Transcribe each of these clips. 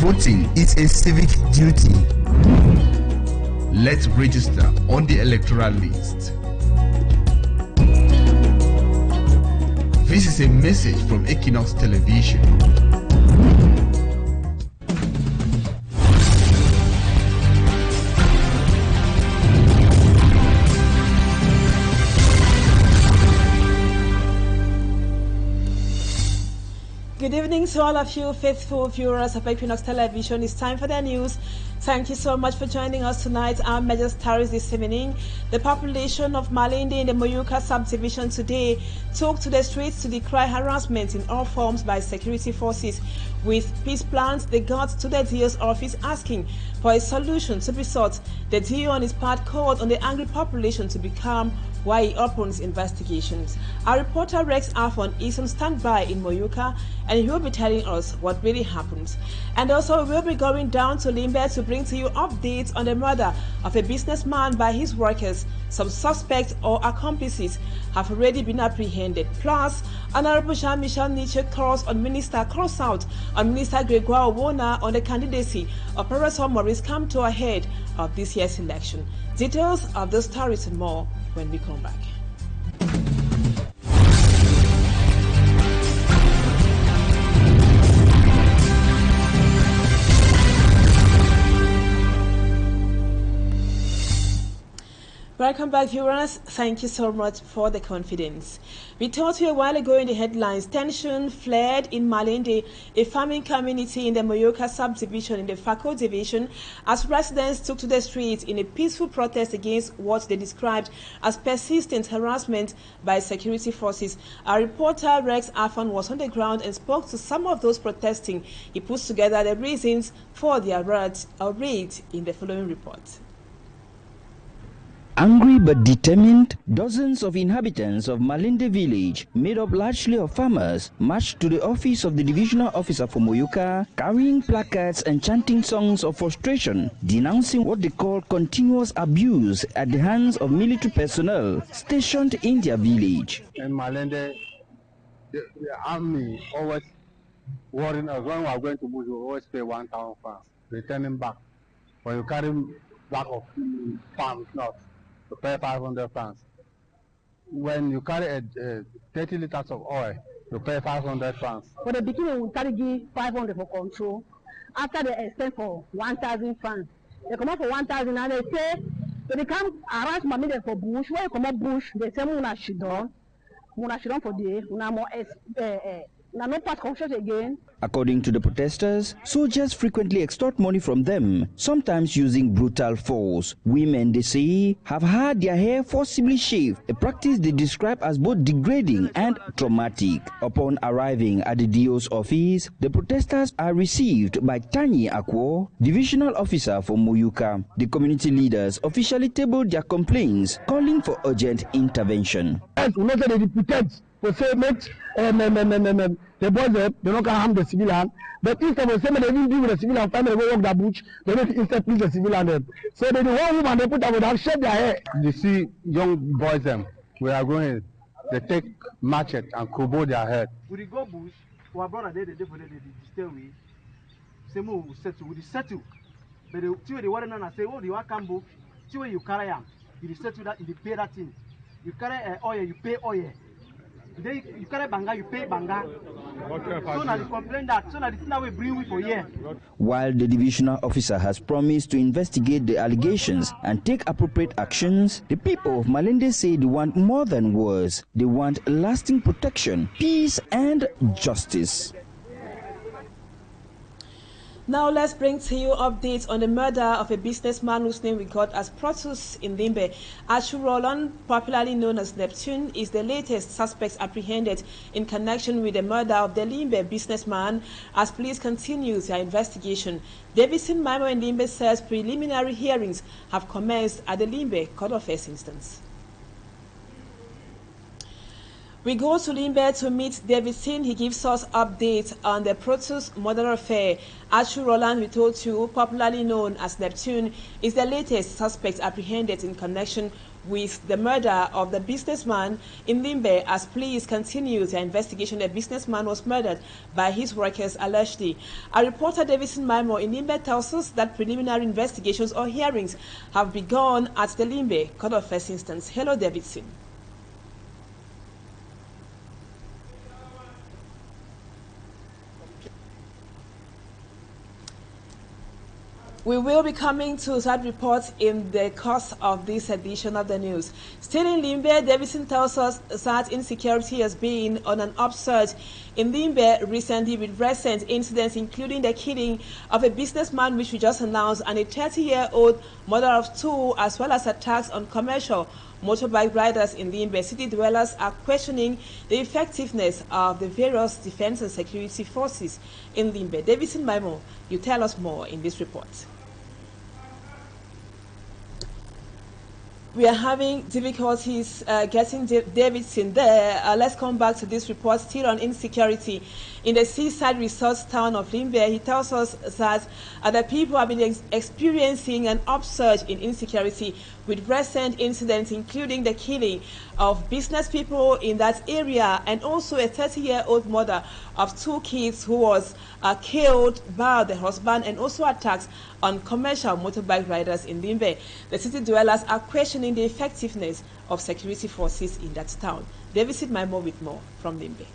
Voting is a civic duty. Let's register on the electoral list. This is a message from Equinoxe Television. Good evening to all of you faithful viewers of Equinoxe Television. It's time for the news. Thank you so much for joining us tonight. Our major stories this evening. The population of Malinde in the Moyuka subdivision today took to the streets to decry harassment in all forms by security forces. With peace plans, they got to the DO's office asking for a solution to be sought. The DO on his part called on the angry population to be calm while he opens investigations. Our reporter Rex Afon is on standby in Moyuka, and he will be telling us what really happened. And also we'll be going down to Limbe to bring to you updates on the murder of a businessman by his workers. Some suspects or accomplices have already been apprehended. Plus, Honorable Jean-Michel Nietzsche calls on Minister Gregoire Owona on the candidacy of Professor Maurice Kamto ahead of this year's election. Details of the stories and more when we come back. Welcome back, viewers. Thank you so much for the confidence. We told you a while ago in the headlines, tension flared in Malinde, a farming community in the Moyuka subdivision in the Fako division, as residents took to the streets in a peaceful protest against what they described as persistent harassment by security forces. Our reporter Rex Afon was on the ground and spoke to some of those protesting. He puts together the reasons for their raid in the following report. Angry but determined, dozens of inhabitants of Malinde village, made up largely of farmers, marched to the office of the divisional officer for Moyuka, carrying placards and chanting songs of frustration, denouncing what they call continuous abuse at the hands of military personnel stationed in their village. In Malinde, the army always warning us when we are going to move, we always pay 1,000 francs, returning back. When you carry back of farms, not to pay 500 francs. When you carry 30 liters of oil, you pay 500 francs. For the beginning, we carry give 500 for control. After they extend for 1,000 francs, they come up for 1,000 and they say, so they come arrange money for bush. When you come up bush, they say, Muna shidon for the, Muna more no pass construction again. According to the protesters, soldiers frequently extort money from them, sometimes using brutal force. Women, they say, have had their hair forcibly shaved, a practice they describe as both degrading and traumatic. Upon arriving at the DO's office, the protesters are received by Tanyi Akwo, divisional officer for Moyuka. The community leaders officially tabled their complaints, calling for urgent intervention. We say the boys they don't harm the civilian, but instead of saying they didn't deal with the civilian, time they go walk the bush, they don't instead please the civilian. So the one woman they put up would have shed their hair. You see young boys we are going, they take machete and crowbar their head. We go bush, our brother they for the stay away. Same we settle. But the two the one and say, oh, the one can book, two you carry them, you settle that, you pay that thing. You carry oil, you pay oil. You carry banga, you pay banga. So now they complain that, so now the thing that we bring we for here. While the divisional officer has promised to investigate the allegations and take appropriate actions, the people of Malinde say they want more than words. They want lasting protection, peace and justice. Now let's bring to you updates on the murder of a businessman whose name we got as Protus in Limbe. Ashu Roland, popularly known as Neptune, is the latest suspect apprehended in connection with the murder of the Limbe businessman as police continues their investigation. Davidson Maimo in Limbe says preliminary hearings have commenced at the Limbe Court of First Instance. We go to Limbe to meet Davidson. He gives us updates on the Protus murder affair. Ashu Roland, we told you, popularly known as Neptune, is the latest suspect apprehended in connection with the murder of the businessman in Limbe as police continue their investigation. The businessman was murdered by his workers allegedly. Our reporter Davidson Maimo in Limbe tells us that preliminary investigations or hearings have begun at the Limbe Court of First Instance. Hello, Davidson. We will be coming to that report in the course of this edition of the news. Still in Limbe, Davidson tells us that insecurity has been on an upsurge in Limbe recently, with recent incidents including the killing of a businessman, which we just announced, and a 30-year-old mother of two, as well as attacks on commercial motorbike riders in Limbe. City dwellers are questioning the effectiveness of the various defense and security forces in Limbe. Davidson Maimo, you tell us more in this report. We are having difficulties getting Davidson there. Let's come back to this report, still on insecurity. In the seaside resort town of Limbe, he tells us that the people have been experiencing an upsurge in insecurity with recent incidents, including the killing of business people in that area, and also a 30-year-old mother of two kids who was killed by the husband, and also attacks on commercial motorbike riders in Limbe. The city dwellers are questioning the effectiveness of security forces in that town. Davidson Maimo with more from Limbe.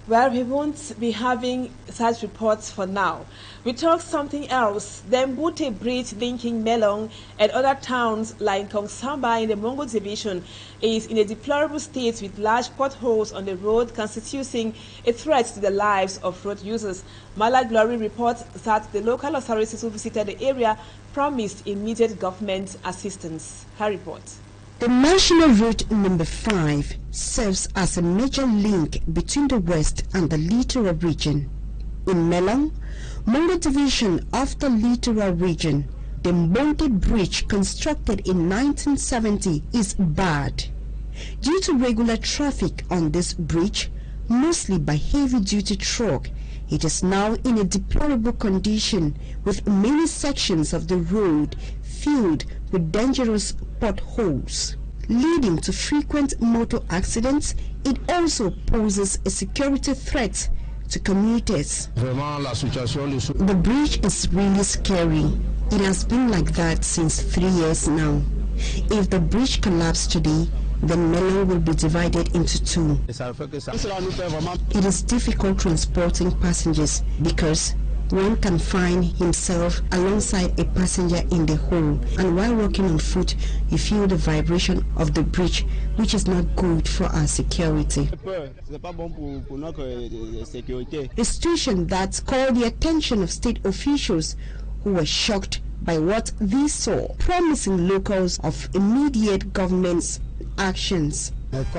Well, we won't be having such reports for now. We talk something else. The Mbute Bridge linking Melong and other towns like Kongsamba in the Mongo Division is in a deplorable state, with large potholes on the road constituting a threat to the lives of road users. Mala Glory reports that the local authorities who visited the area promised immediate government assistance. Her report. The National Road number 5 serves as a major link between the west and the littoral region. In Melong, Mongo Division of the littoral region, the Mbute Bridge, constructed in 1970, is bad. Due to regular traffic on this bridge, mostly by heavy-duty truck, it is now in a deplorable condition, with many sections of the road filled with dangerous potholes, leading to frequent motor accidents. It also poses a security threat to commuters. The bridge is really scary. It has been like that since 3 years now. If the bridge collapsed today, then Melong will be divided into two. It is difficult transporting passengers because one can find himself alongside a passenger in the hole, and while walking on foot, you feel the vibration of the bridge, which is not good for our security. A situation that called the attention of state officials, who were shocked by what they saw, promising locals of immediate government's actions. With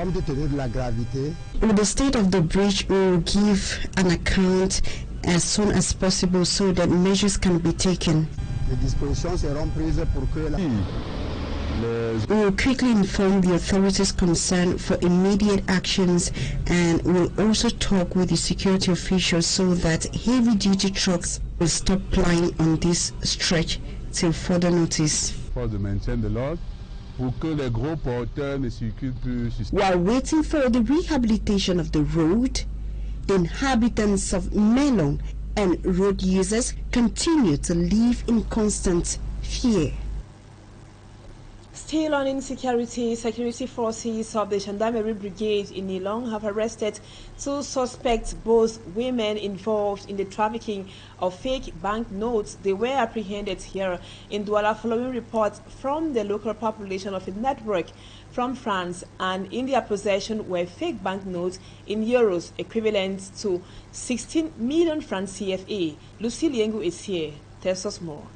the state of the bridge, we will give an account as soon as possible so that measures can be taken. We will quickly inform the authorities concerned for immediate actions, and will also talk with the security officials so that heavy-duty trucks will stop plying on this stretch till further notice. While waiting for the rehabilitation of the road, the inhabitants of Melong and road users continue to live in constant fear. Still on insecurity, security forces of the Gendarmerie Brigade in Nilong have arrested 2 suspects, both women involved in the trafficking of fake banknotes. They were apprehended here in Douala following reports from the local population of a network from France, and in their possession were fake banknotes in euros equivalent to 16 million francs CFA. Lucy Liengu is here. Tells us more.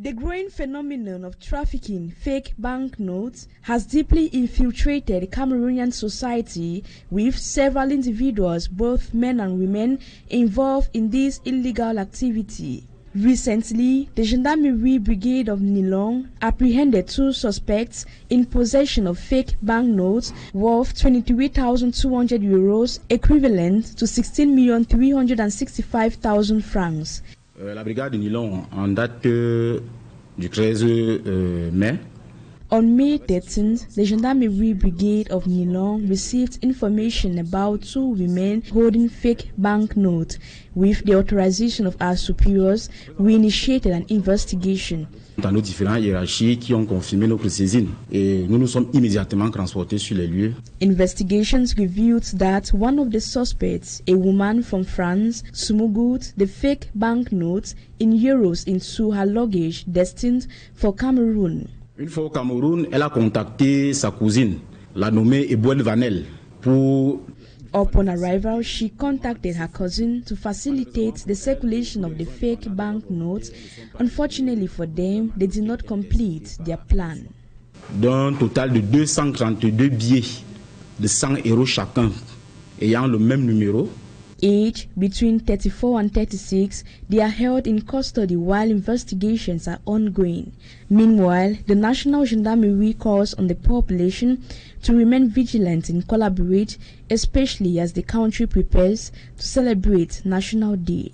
The growing phenomenon of trafficking fake banknotes has deeply infiltrated Cameroonian society, with several individuals, both men and women, involved in this illegal activity. Recently, the Gendarmerie Brigade of Nilong apprehended 2 suspects in possession of fake banknotes worth 23,200 euros, equivalent to 16,365,000 francs. La brigade de Nilong, en date du 13 mai, on May 13th, the Gendarmerie Brigade of Nilong received information about 2 women holding fake banknotes. With the authorization of our superiors, we initiated an investigation. Dans nos différentes hiérarchies qui ont confirmé notre saisine et nous nous sommes immédiatement transportés sur les lieux. Investigations revealed that one of the suspects, a woman from France, smuggled the fake banknotes in euros into her luggage destined for Cameroon. Une fois au Cameroun, elle a contacté sa cousine, la nommée Ebouel Vanel, pour... Upon arrival, she contacted her cousin to facilitate the circulation of the fake banknotes. Unfortunately for them, they did not complete their plan. D'un total de 232 billets de 100 euros chacun, ayant le même numéro. Aged between 34 and 36, they are held in custody while investigations are ongoing. Meanwhile, the National Gendarmerie calls on the population to remain vigilant and collaborate, especially as the country prepares to celebrate National Day.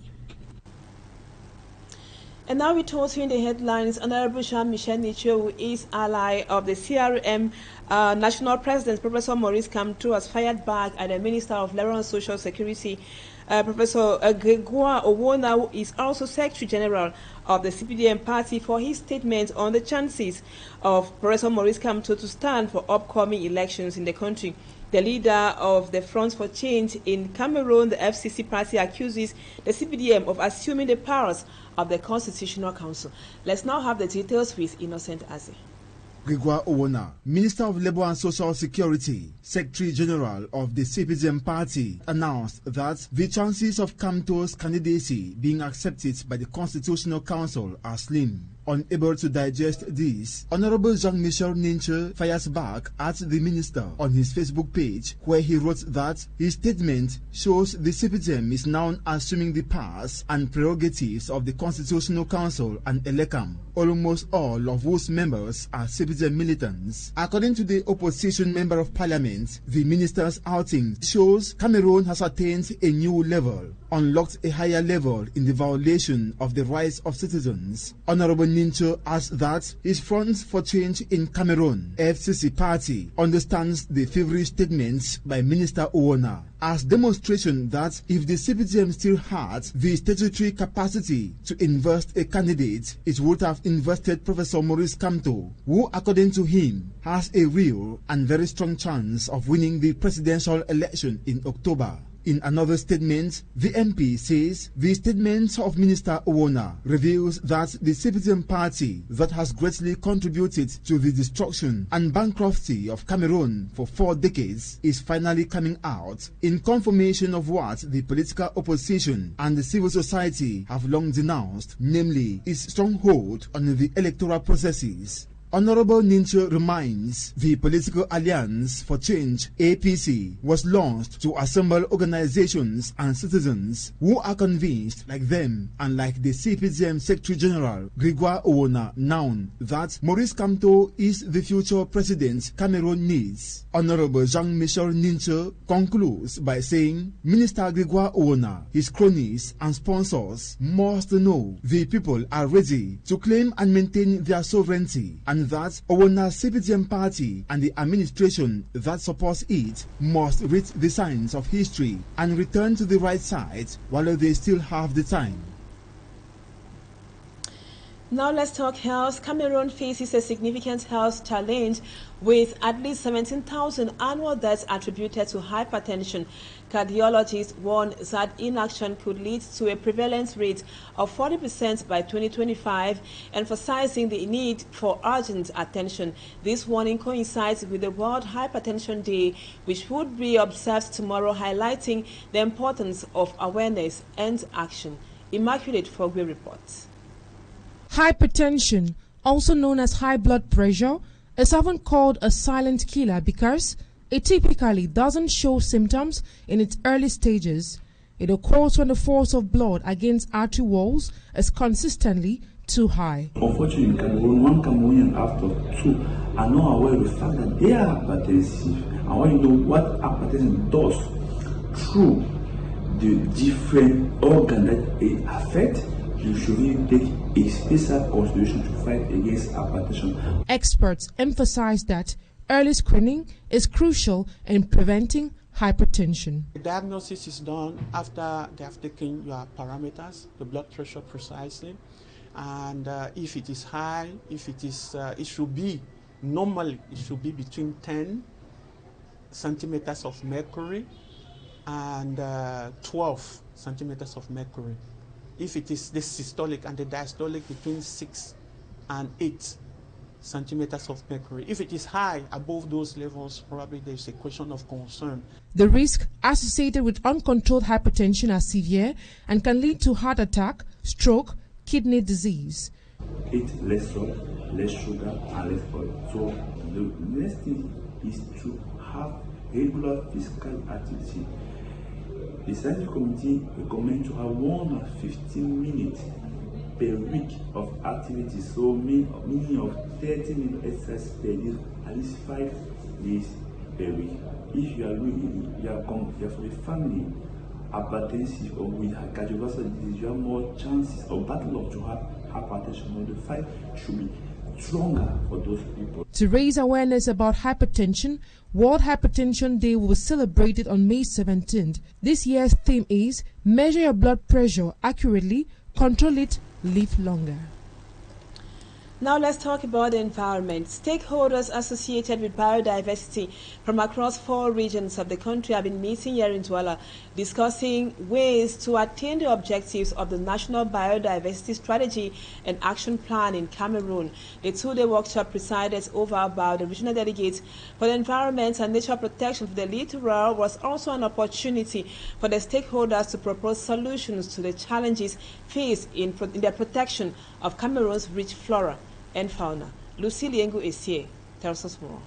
And now we told you in the headlines, Honorable Jean-Michel Nicho, who is ally of the CRM National President, Professor Maurice Kamto, was fired back at the Minister of Labor and Social Security. Professor Gregoire Owona, who is also Secretary General of the CPDM party, for his statement on the chances of Professor Maurice Kamto to stand for upcoming elections in the country. The leader of the Front for Change in Cameroon, the FCC party, accuses the CPDM of assuming the powers of the Constitutional Council. Let's now have the details with Innocent Aze. Gregoire Owona, Minister of Labour and Social Security, Secretary General of the CPDM party, announced that the chances of Kamto's candidacy being accepted by the Constitutional Council are slim. Unable to digest this, Honorable Jean-Michel Ninche fires back at the minister on his Facebook page, where he wrote that his statement shows the CPDM is now assuming the powers and prerogatives of the Constitutional Council and ELECAM, almost all of whose members are CPDM militants. According to the opposition member of parliament, the minister's outing shows Cameroon has attained a new level, unlocked a higher level in the violation of the rights of citizens. Honorable Nincho adds that his Front for Change in Cameroon, FCC party, understands the feverish statements by Minister Owona as demonstration that if the CPDM still had the statutory capacity to invest a candidate, it would have invested Professor Maurice Kamto, who, according to him, has a real and very strong chance of winning the presidential election in October. In another statement, the MP says the statement of Minister Owona reveals that the CPDM party that has greatly contributed to the destruction and bankruptcy of Cameroon for 4 decades is finally coming out in confirmation of what the political opposition and the civil society have long denounced, namely its stronghold on the electoral processes. Honorable Nincho reminds the Political Alliance for Change, APC, was launched to assemble organizations and citizens who are convinced, like them and like the CPDM Secretary General, Gregoire Owona, now that Maurice Kamto is the future president Cameroon needs. Honorable Jean-Michel Nincho concludes by saying, Minister Gregoire Owona, his cronies and sponsors must know the people are ready to claim and maintain their sovereignty, and that Owona's CPDM party and the administration that supports it must read the signs of history and return to the right side while they still have the time. Now let's talk health. Cameroon faces a significant health challenge with at least 17,000 annual deaths attributed to hypertension. Cardiologists warn that inaction could lead to a prevalence rate of 40% by 2025, emphasizing the need for urgent attention. This warning coincides with the World Hypertension Day, which would be observed tomorrow, highlighting the importance of awareness and action. Immaculate Fogwe reports. Hypertension, also known as high blood pressure, is often called a silent killer because it typically doesn't show symptoms in its early stages. It occurs when the force of blood against artery walls is consistently too high. Unfortunately, in Cameroon, one Cameroonian out of 2 are not aware of the fact that they are hypertensive. And when you know what hypertension does through the different organs that it affects, you should really take a special consideration to fight against hypertension. Experts emphasize that early screening is crucial in preventing hypertension. The diagnosis is done after they have taken your parameters, the blood pressure precisely, and if it is high, if it is, it should be normally it should be between 10 centimeters of mercury and 12 centimeters of mercury. If it is the systolic and the diastolic, between 6 and 8 centimeters of mercury. If it is high above those levels, probably there is a question of concern. The risk associated with uncontrolled hypertension are severe and can lead to heart attack, stroke, kidney disease. Eat less salt, less sugar, and less oil. So the next thing is to have regular physical activity. The scientific committee recommends to have 115 minutes per week of activity, so meaning of 30 minutes exercise per day, at least 5 days per week. If you are really, you are for a family hypertensive or with cardiovascular disease, you have more chances of battle to have hypertension. Or the fight should be stronger for those people. To raise awareness about hypertension, World Hypertension Day will be celebrated on May 17th. This year's theme is Measure Your Blood Pressure Accurately, Control It, Live Longer. Now let's talk about the environment. Stakeholders associated with biodiversity from across 4 regions of the country have been meeting here in Douala, discussing ways to attain the objectives of the National Biodiversity Strategy and Action Plan in Cameroon. The 2-day workshop presided over by the regional delegates for the environment and nature protection for the littoral was also an opportunity for the stakeholders to propose solutions to the challenges faced in the protection of Cameroon's rich flora and fauna. Lucy Liengu Esie tells us more.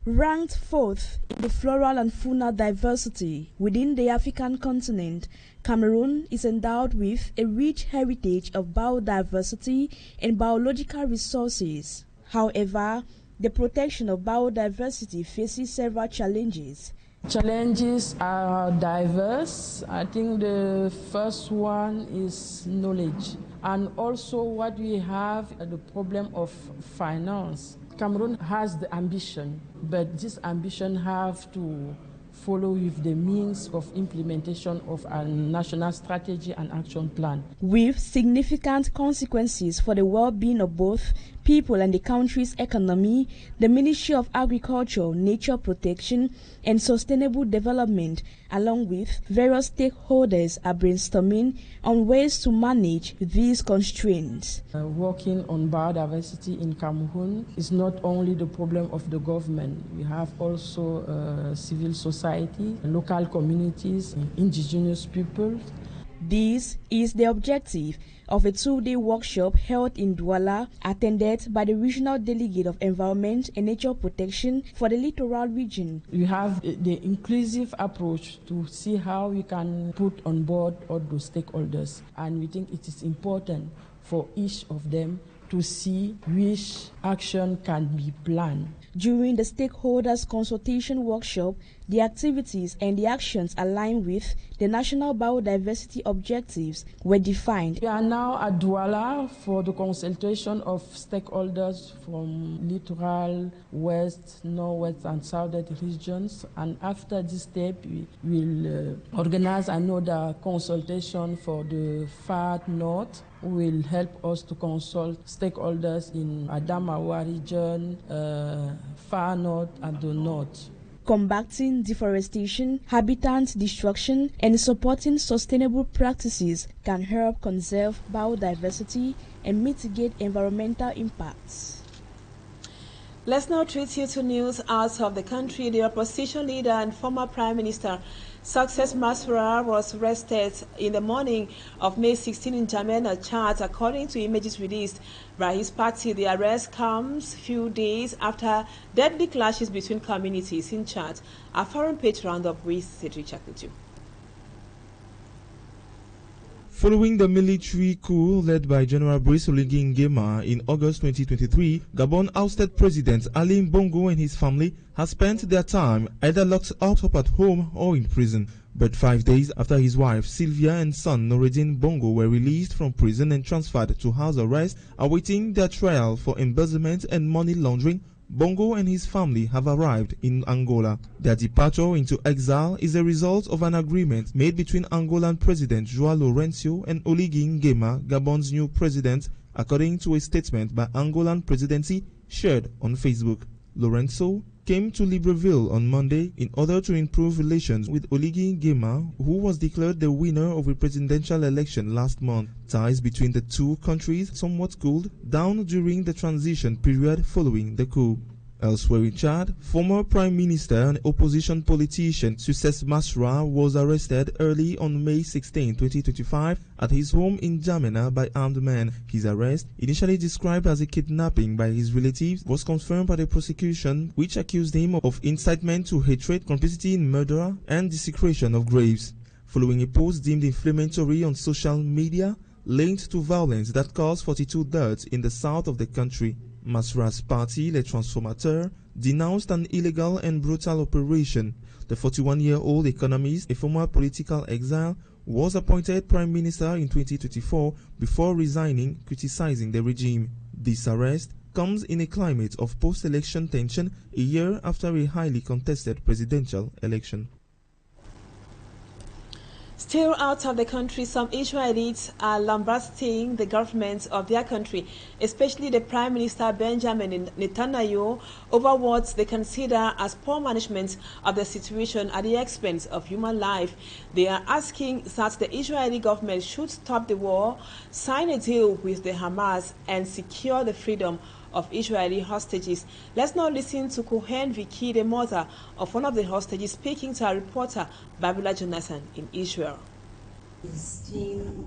Ranked 4th in the floral and fauna diversity within the African continent, Cameroon is endowed with a rich heritage of biodiversity and biological resources. However, the protection of biodiversity faces several challenges. Challenges are diverse. I think the first one is knowledge. And also what we have, the problem of finance. Cameroon has the ambition, but this ambition have to follow with the means of implementation of a national strategy and action plan. With significant consequences for the well-being of both people and the country's economy, the Ministry of Agriculture, Nature Protection and Sustainable Development, along with various stakeholders, are brainstorming on ways to manage these constraints. Working on biodiversity in Cameroon is not only the problem of the government. We have also civil society, local communities, indigenous people. This is the objective of a 2-day workshop held in Douala, attended by the Regional Delegate of Environment and Nature Protection for the Littoral Region. We have the inclusive approach to see how we can put on board all those stakeholders, and we think it is important for each of them to see which action can be planned. During the stakeholders consultation workshop, the activities and the actions aligned with the national biodiversity objectives were defined. We are now at Douala for the consultation of stakeholders from littoral, west, northwest and southern regions, and after this step we will organize another consultation for the far north, will help us to consult stakeholders in Adamawa region, far north and the north. Combating deforestation, habitat destruction, and supporting sustainable practices can help conserve biodiversity and mitigate environmental impacts. Let's now treat you to news out of the country. The opposition leader and former Prime Minister Success Masura was arrested in the morning of May 16 in Jamena, Chad, according to images released by his party. The arrest comes few days after deadly clashes between communities in Chad. A foreign page roundup with Cedric Chakutu. Following the military coup led by General Brice Oligui Nguema in August 2023, Gabon ousted President Ali Bongo and his family has spent their time either locked up at home or in prison. But 5 days after his wife Sylvia and son Noureddin Bongo were released from prison and transferred to house arrest, awaiting their trial for embezzlement and money laundering, Bongo and his family have arrived in Angola. Their departure into exile is a result of an agreement made between Angolan President João Lourenço and Oligui Nguema, Gabon's new president, according to a statement by Angolan Presidency shared on Facebook. Lourenço came to Libreville on Monday in order to improve relations with Oligui Nguema, who was declared the winner of a presidential election last month. Ties between the two countries somewhat cooled down during the transition period following the coup. Elsewhere in Chad, former Prime Minister and opposition politician Success Masra was arrested early on May 16, 2025 at his home in N'Djamena by armed men. His arrest, initially described as a kidnapping by his relatives, was confirmed by the prosecution, which accused him of incitement to hatred, complicity in murder, and desecration of graves. Following a post deemed inflammatory on social media linked to violence that caused 42 deaths in the south of the country, Masra's party, Les Transformateurs, denounced an illegal and brutal operation. The 41-year-old economist, a former political exile, was appointed Prime Minister in 2024 before resigning, criticizing the regime. This arrest comes in a climate of post-election tension a year after a highly contested presidential election. Still out of the country, some Israeli elites are lambasting the government of their country, especially the Prime Minister Benjamin Netanyahu, over what they consider as poor management of the situation at the expense of human life. They are asking that the Israeli government should stop the war, sign a deal with the Hamas, and secure the freedom of Israeli hostages. Let's now listen to Cohen Vicky, the mother of one of the hostages, speaking to our reporter, Babula Jonathan, in Israel. His team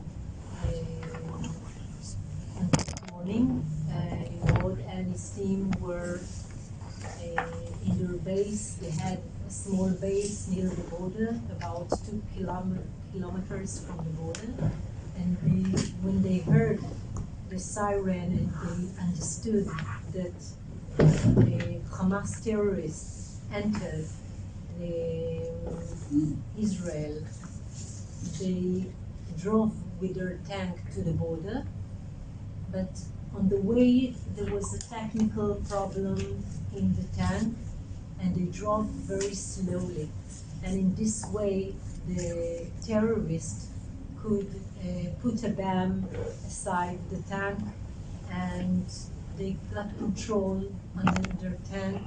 morning, Lord and his team were in their base. They had a small base near the border, about 2 kilometers from the border. And when they heard the siren and they understood that Hamas terrorists entered Israel, they drove with their tank to the border, but on the way there was a technical problem in the tank and they drove very slowly, and in this way the terrorists could put a bomb aside the tank, and they got control on their tank.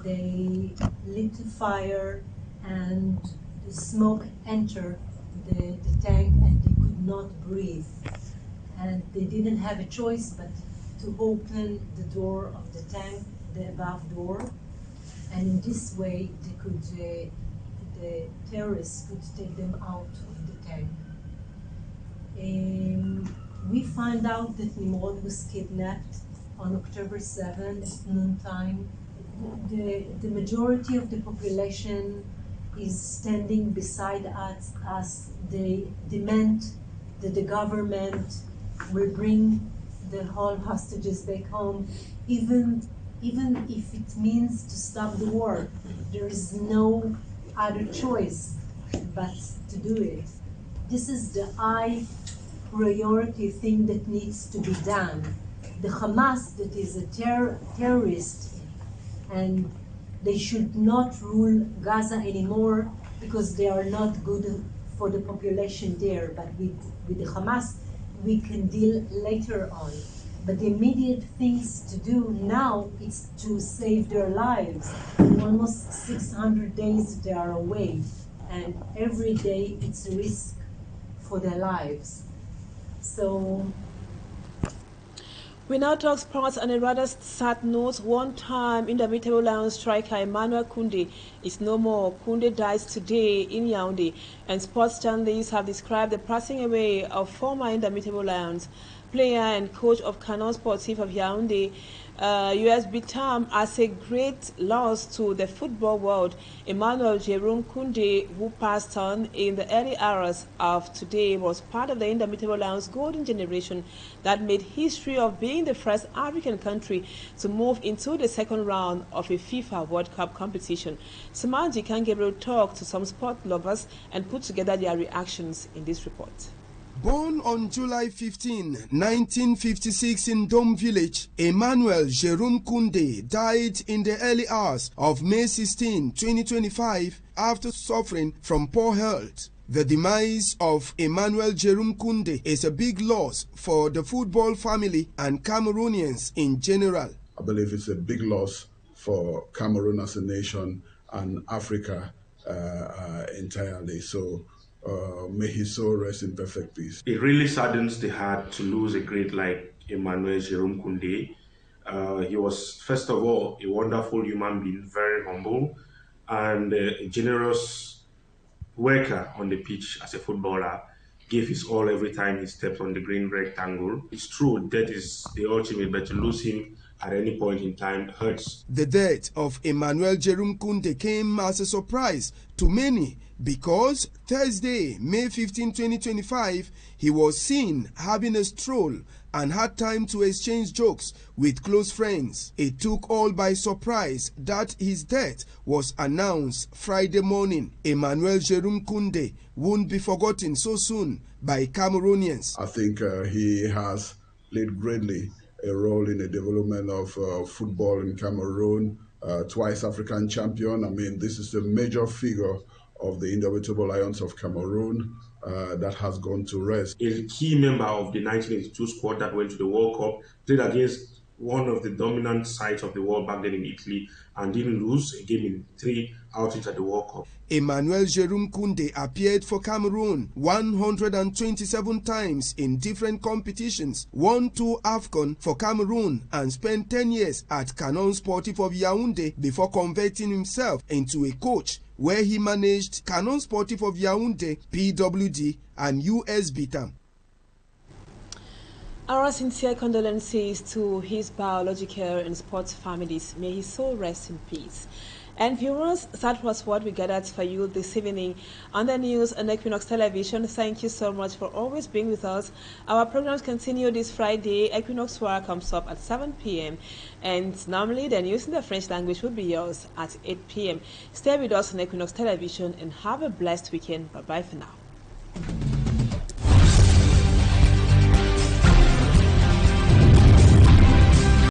They lit a fire and the smoke entered the tank and they could not breathe. And they didn't have a choice but to open the door of the tank, the above door, and in this way they could, the terrorists could take them out of the tank. We found out that Nimrod was kidnapped on October 7 at noontime. The majority of the population is standing beside us. They demand that the government will bring the whole hostages back home, even if it means to stop the war. There is no other choice but to do it. This is the high priority thing that needs to be done. The Hamas, that is a terrorist, and they should not rule Gaza anymore because they are not good for the population there. But with the Hamas, we can deal later on. But the immediate things to do now is to save their lives. Almost 600 days they are away, and every day it's a risk for their lives. So we now talk sports on a rather sad note. One time Indomitable Lions striker Emmanuel Koundé is no more. Koundé dies today in Yaoundé, and sports journalists have described the passing away of former Indomitable Lions player and coach of Canon Sportif of Yaoundé, USB term as a great loss to the football world. Emmanuel Jerome Koundé, who passed on in the early hours of today, was part of the Indomitable Lions golden generation that made history of being the first African country to move into the second round of a FIFA World Cup competition. Samanji Gabriel talked to some sport lovers and put together their reactions in this report. Born on July 15, 1956 in Dome Village, Emmanuel Jerome Koundé died in the early hours of May 16, 2025 after suffering from poor health. The demise of Emmanuel Jerome Koundé is a big loss for the football family and Cameroonians in general. I believe it's a big loss for Cameroon as a nation and Africa entirely. So may his soul rest in perfect peace. It really saddens the heart to lose a great like Emmanuel Jerome Koundé. He was, first of all, a wonderful human being, very humble, and a generous worker on the pitch as a footballer. Gave his all every time he stepped on the green rectangle. It's true, that is the ultimate, but to lose him at any point in time hurts. The death of Emmanuel Jerome Koundé came as a surprise to many because Thursday, May 15, 2025, he was seen having a stroll and had time to exchange jokes with close friends. It took all by surprise that his death was announced Friday morning. Emmanuel Jerome Koundé won't be forgotten so soon by Cameroonians. I think he has played greatly a role in the development of football in Cameroon, twice African champion. I mean, this is a major figure of the Indomitable Lions of Cameroon that has gone to rest. A key member of the 1982 squad that went to the World Cup, played against one of the dominant sides of the world back then in Italy, and didn't lose a game in 3 outings at the World Cup. Emmanuel Jerome Koundé appeared for Cameroon 127 times in different competitions, won 2 AFCON for Cameroon, and spent 10 years at Canon Sportif of Yaoundé before converting himself into a coach, where he managed Canon Sportif of Yaoundé, PWD, and US Bitam. Our sincere condolences to his biological and sports families. May his soul rest in peace. And viewers, that was what we gathered for you this evening on the news on Equinoxe Television. Thank you so much for always being with us. Our programs continue this Friday. Equinoxe Soir comes up at 7 p.m. And normally the news in the French language will be yours at 8 p.m. Stay with us on Equinoxe Television and have a blessed weekend. Bye-bye for now.